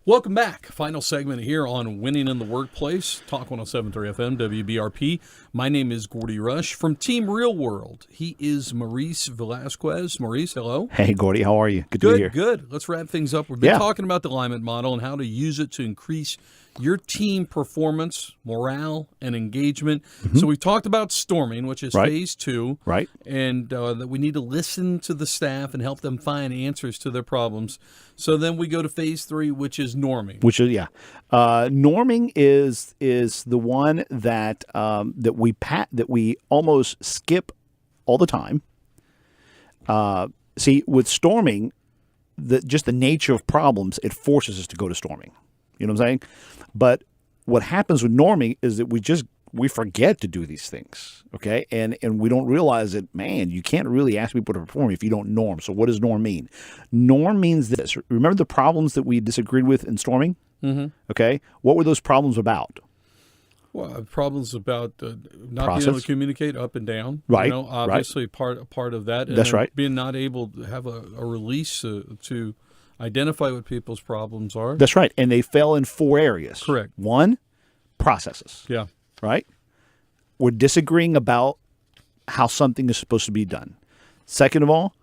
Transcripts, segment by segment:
Welcome back. Final segment here on Winning in the Workplace. Talk 107.3 FM, WBRP. My name is Gordy Rush from Team Real World. He is Maurice Velasquez. Maurice, hello. Hey, Gordy. How are you? Good to be here. Good. Let's wrap things up. We've been talking about the alignment model and how to use it to increase your team performance, morale, and engagement. So we talked about storming, which is phase 2. Right. And that we need to listen to the staff and help them find answers to their problems. So then we go to phase 3, which is norming. Norming is the one that that we almost skip all the time. See, with storming, just the nature of problems, it forces us to go to storming. You know what I'm saying? But what happens with norming is that we forget to do these things, okay? And we don't realize that, man, you can't really ask people to perform if you don't norm. So what does norm mean? Norm means this. Remember the problems that we disagreed with in storming? Mm-hmm. Okay? What were those problems about? Well, problems about not being able to communicate up and down. Right. You know, obviously part of that. And that's right. Being not able to have a release to identify what people's problems are. That's right. And they fell in 4 areas. Correct. 1, processes. Yeah. Right? We're disagreeing about how something is supposed to be done. Second of all,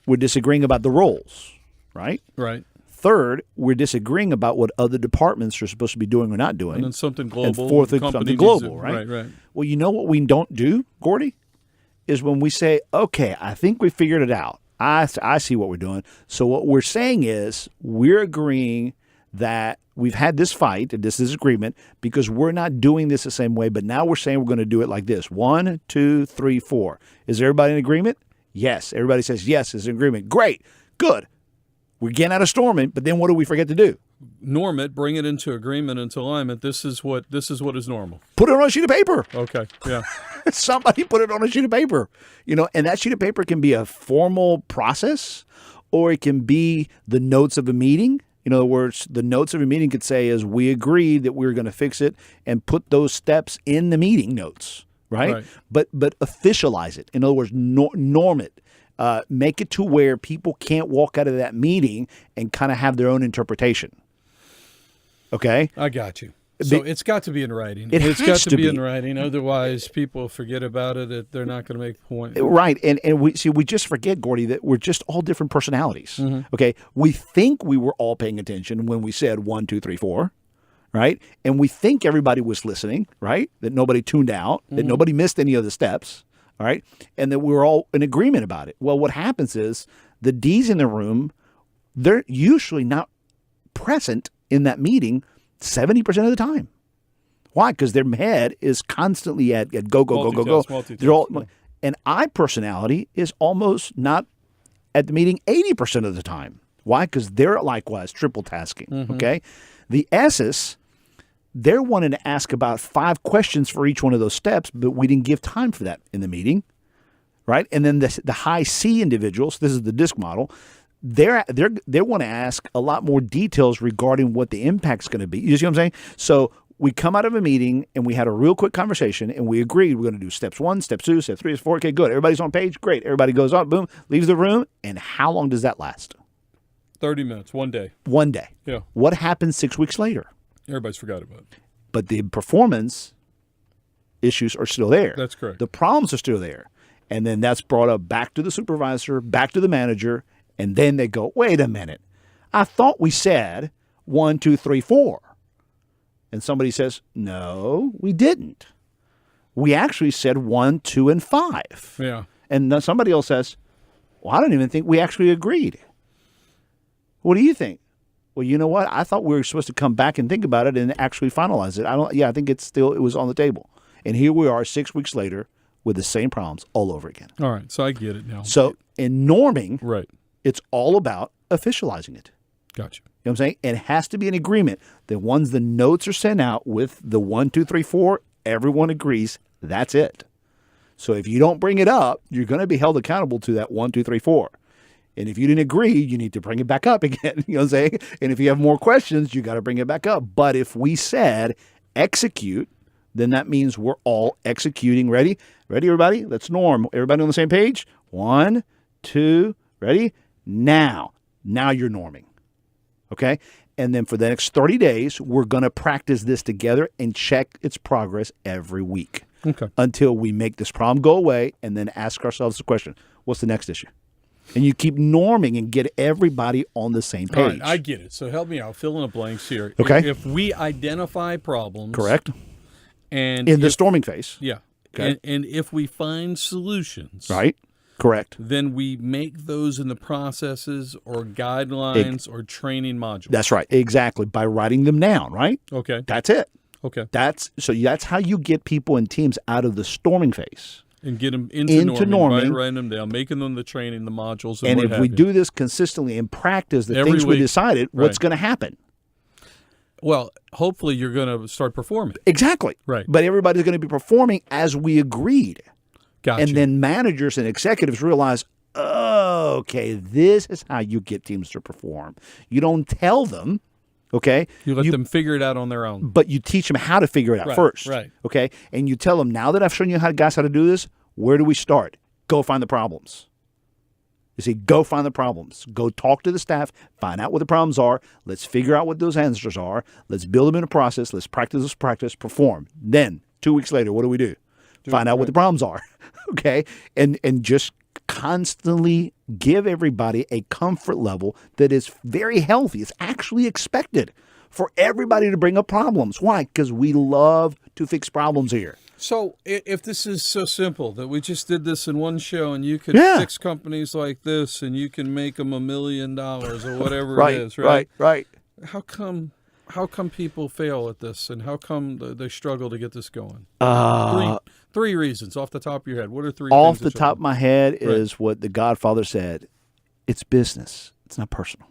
we're disagreeing about the roles. Right? Right. Third, we're disagreeing about what other departments are supposed to be doing or not doing. And then something global. And fourth, something global, right? Right. Well, you know what we don't do, Gordy? Is when we say, okay, I think we figured it out. I see what we're doing. So what we're saying is we're agreeing that we've had this fight and this disagreement because we're not doing this the same way, but now we're saying we're going to do it like this. 1, 2, 3, 4. Is everybody in agreement? Yes. Everybody says yes, is in agreement. Great. Good. We're getting out of storming, but then what do we forget to do? Norm it, bring it into agreement, into alignment. This is what is normal. Put it on a sheet of paper. Okay. Yeah. Somebody put it on a sheet of paper, and that sheet of paper can be a formal process or it can be the notes of a meeting. In other words, the notes of a meeting could say is we agreed that we were going to fix it and put those steps in the meeting notes, right? But officialize it. In other words, norm it. Make it to where people can't walk out of that meeting and kind of have their own interpretation. Okay? I got you. So it's got to be in writing. It's got to be in writing. Otherwise, people forget about it. They're not going to make a point. Right. And we just forget, Gordy, that we're just all different personalities. Mm-hmm. Okay. We think we were all paying attention when we said 1, 2, 3, 4. Right. And we think everybody was listening. Right. That nobody tuned out. Mm-hmm. That nobody missed any of the steps. All right. And that we were all in agreement about it. Well, what happens is the D's in the room, they're usually not present in that meeting 70% of the time. Why? Because their head is constantly at go. They're all, and I personality is almost not at the meeting 80% of the time. Why? Because they're likewise triple tasking. Mm-hmm. Okay. The S's, they're wanting to ask about 5 questions for each one of those steps, but we didn't give time for that in the meeting. Right. And then the high C individuals, this is the DISC model, they want to ask a lot more details regarding what the impact's going to be. You see what I'm saying? So we come out of a meeting and we had a real quick conversation and we agreed we're going to do steps 1, step 2, step 3, step 4. Okay, good. Everybody's on page. Great. Everybody goes on, boom, leaves the room. And how long does that last? 30 minutes, 1 day. 1 day. Yeah. What happens 6 weeks later? Everybody's forgot about it. But the performance issues are still there. That's correct. The problems are still there. And then that's brought up back to the supervisor, back to the manager. And then they go, wait a minute. I thought we said 1, 2, 3, 4. And somebody says, no, we didn't. We actually said 1, 2, and 5. Yeah. And then somebody else says, well, I don't even think we actually agreed. What do you think? Well, you know what? I thought we were supposed to come back and think about it and actually finalize it. I think it was on the table. And here we are 6 weeks later with the same problems all over again. All right. So I get it now. So in norming, right, it's all about officializing it. Gotcha. You know what I'm saying? And it has to be an agreement that once the notes are sent out with the 1, 2, 3, 4, everyone agrees that's it. So if you don't bring it up, you're going to be held accountable to that 1, 2, 3, 4. And if you didn't agree, you need to bring it back up again. You know what I'm saying? And if you have more questions, you got to bring it back up. But if we said execute, then that means we're all executing. Ready? Ready, everybody? Let's norm. Everybody on the same page? 1, 2, ready? Now you're norming. Okay? And then for the next 30 days, we're going to practice this together and check its progress every week until we make this problem go away and then ask ourselves the question, what's the next issue? And you keep norming and get everybody on the same page. All right, I get it. So help me out. Fill in the blanks here. Okay. If we identify problems. Correct. And in the storming phase. Yeah. Okay. And if we find solutions. Right. Correct. Then we make those in the processes or guidelines or training modules. That's right. Exactly. By writing them down, right? Okay. That's it. Okay. That's how you get people and teams out of the storming phase. And get them into norming, by writing them down, making them the training, the modules, and if we do this consistently and practice the things we decided, what's going to happen? Well, hopefully you're going to start performing. Exactly. Right. But everybody's going to be performing as we agreed. Gotcha. And then managers and executives realize, oh, okay, this is how you get teams to perform. You don't tell them, okay? You let them figure it out on their own. But you teach them how to figure it out first. Right. Okay? And you tell them, now that I've shown you how to do this, where do we start? Go find the problems. You see, go find the problems. Go talk to the staff, find out what the problems are. Let's figure out what those answers are. Let's build them in a process. Let's practice, perform. Then, 2 weeks later, what do? Find out what the problems are. Okay? And just constantly give everybody a comfort level that is very healthy. It's actually expected for everybody to bring up problems. Why? Because we love to fix problems here. So if this is so simple that we just did this in one show and you could fix companies like this and you can make them $1 million or whatever it is, right? Right. How come people fail at this and how come they struggle to get this going? Three reasons off the top of your head. What are three off things? The top of my head is what the Godfather said. It's business. It's not personal.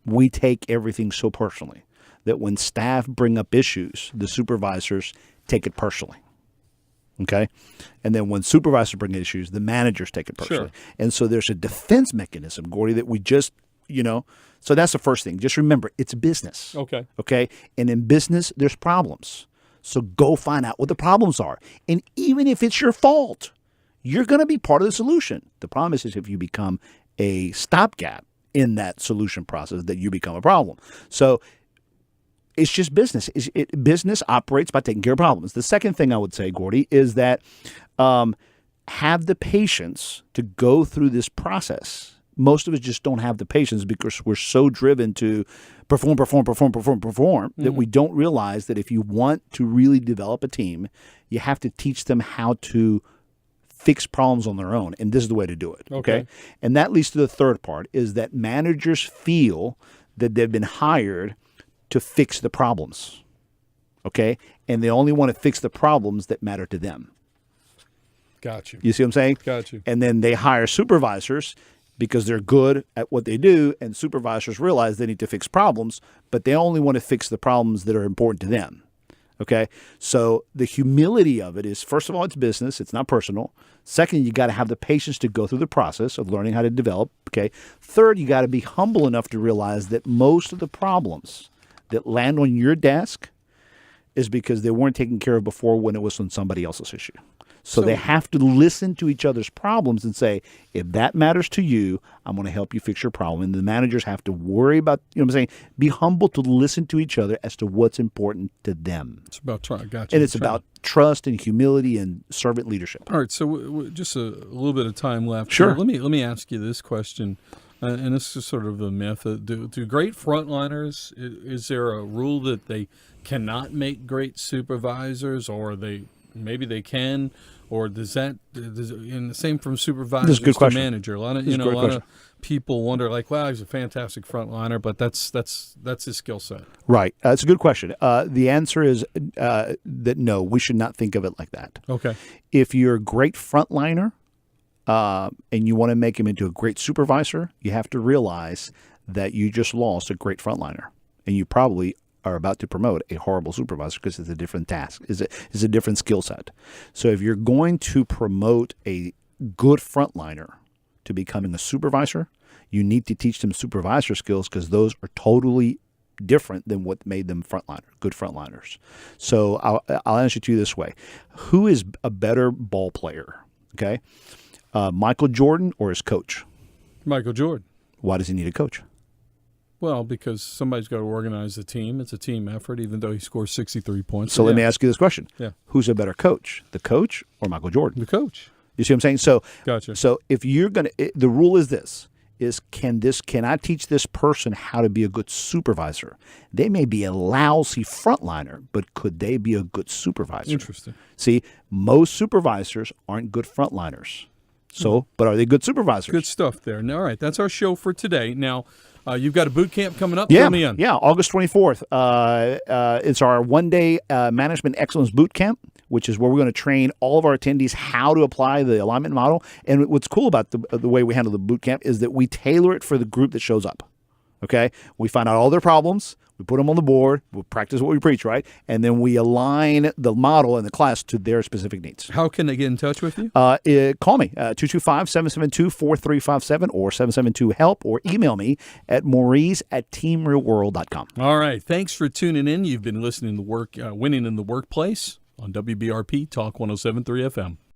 We take everything so personally that when staff bring up issues, the supervisors take it personally. Okay? And then when supervisors bring issues, the managers take it personally. Sure. And so there's a defense mechanism, Gordy, that we just, so that's the first thing. Just remember, it's business. Okay. Okay? And in business, there's problems. So go find out what the problems are. And even if it's your fault, you're going to be part of the solution. The problem is if you become a stopgap in that solution process, that you become a problem. So it's just business. Business operates by taking care of problems. The second thing I would say, Gordy, is that have the patience to go through this process. Most of us just don't have the patience because we're so driven to perform that we don't realize that if you want to really develop a team, you have to teach them how to fix problems on their own. And this is the way to do it. Okay. And that leads to the third part is that managers feel that they've been hired to fix the problems. Okay. And they only want to fix the problems that matter to them. Got you. You see what I'm saying? Got you. And then they hire supervisors because they're good at what they do, and supervisors realize they need to fix problems, but they only want to fix the problems that are important to them. Okay? So the humility of it is, first of all, it's business. It's not personal. Second, you got to have the patience to go through the process of learning how to develop. Okay? Third, you got to be humble enough to realize that most of the problems that land on your desk is because they weren't taken care of before when it was on somebody else's issue. So they have to listen to each other's problems and say, if that matters to you, I'm going to help you fix your problem. And the managers have to worry about, be humble to listen to each other as to what's important to them. It's about trust. And it's about trust and humility and servant leadership. All right. So just a little bit of time left. Sure. So let me ask you this question. And this is sort of a myth. Do great frontliners, is there a rule that they cannot make great supervisors, or maybe they can, or does and the same from supervisors to manager? A lot of people wonder, like, wow, he's a fantastic frontliner, but that's his skill set. Right. That's a good question. The answer is that no, we should not think of it like that. Okay. If you're a great frontliner and you want to make him into a great supervisor, you have to realize that you just lost a great frontliner, and you probably are about to promote a horrible supervisor because it's a different task, it's a different skill set. So if you're going to promote a good frontliner to becoming a supervisor, you need to teach them supervisor skills because those are totally different than what made them good frontliners. So I'll answer to you this way. Who is a better ball player? Okay. Michael Jordan or his coach? Michael Jordan. Why does he need a coach? Well, because somebody's got to organize the team. It's a team effort, even though he scores 63 points. So let me ask you this question. Yeah. Who's a better coach, the coach or Michael Jordan? The coach. You see what I'm saying? So, Gotcha. So if you're going to, the rule is this, can I teach this person how to be a good supervisor? They may be a lousy frontliner, but could they be a good supervisor? Interesting. See, most supervisors aren't good frontliners. So, but are they good supervisors? Good stuff there. Now, all right, that's our show for today. Now, you've got a boot camp coming up. Yeah, Fill me in. Yeah, August 24th. It's our one-day management excellence boot camp, which is where we're going to train all of our attendees how to apply the alignment model. And what's cool about the way we handle the boot camp is that we tailor it for the group that shows up. Okay? We find out all their problems. We put them on the board. We practice what we preach, right? And then we align the model and the class to their specific needs. How can they get in touch with you? Call me, 225-772-4357 or 772-HELP, or email me at maurice@teamrealworld.com. All right. Thanks for tuning in. You've been listening to Winning in the Workplace on WBRP Talk 107.3 FM.